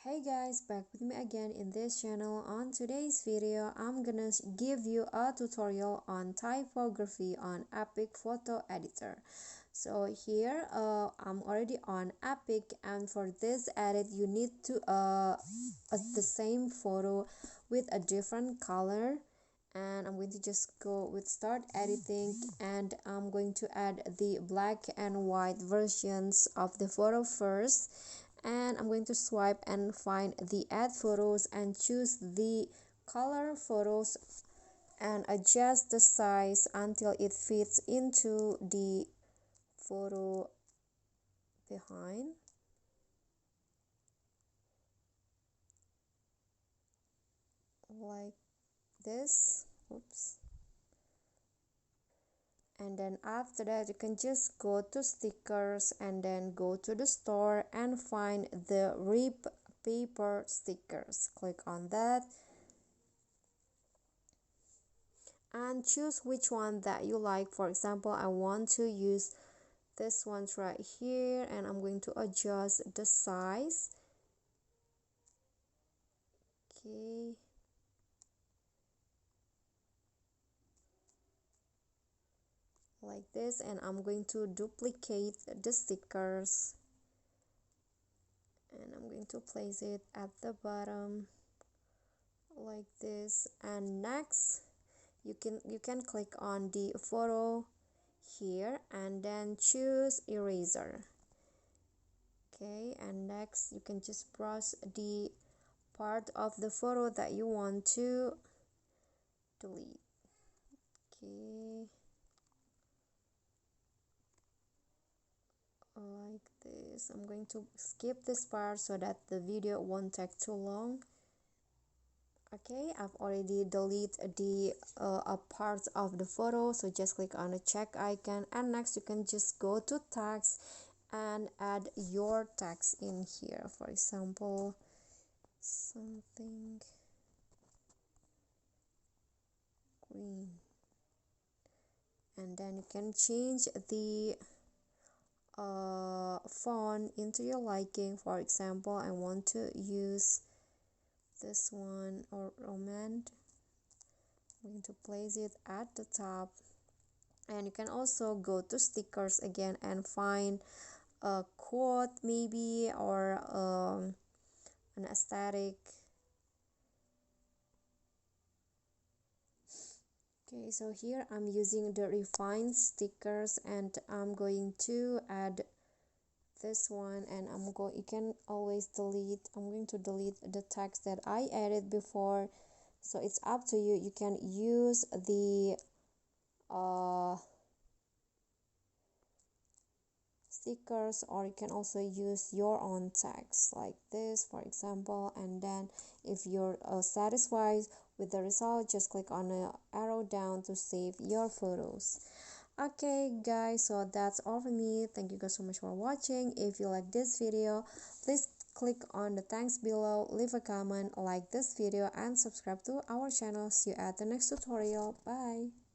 Hey guys, back with me again in this channel. On today's video, I'm gonna give you a tutorial on typography on EPIK Photo Editor. So here I'm already on EPIK, and for this edit you need to the same photo with a different color. And I'm going to just go with start editing, and I'm going to add the black and white versions of the photo first, and I'm going to swipe and find the add photos and choose the color photos and adjust the size until it fits into the photo behind. Like this. Oops. And then after that you can just go to stickers and then go to the store and find the rip paper stickers. Click on that and choose which one that you like. For example, I want to use this one's right here, and I'm going to adjust the size. Okay, like this, and I'm going to duplicate the stickers and I'm going to place it at the bottom like this. And next you can click on the photo here and then choose eraser. Okay, and next you can just brush the part of the photo that you want to delete. Okay, like this. I'm going to skip this part so that the video won't take too long. Okay, I've already deleted the parts of the photo, so just click on the check icon, and next you can just go to text and add your text in here. For example, something green, and then you can change the font into your liking. For example, I want to use this one, or Roman. I'm going to place it at the top, and you can also go to stickers again and find a quote maybe, or an aesthetic. Okay, so here I'm using the refined stickers, and I'm going to add this one, and you can always delete. I'm going to delete the text that I added before, so it's up to you. You can use the stickers, or you can also use your own text like this, for example. And then if you're satisfied with the result, just click on the arrow down to save your photos. Okay guys, so that's all for me. Thank you guys so much for watching. If you like this video, please click on the thanks below, leave a comment, like this video, and subscribe to our channel. See you at the next tutorial. Bye.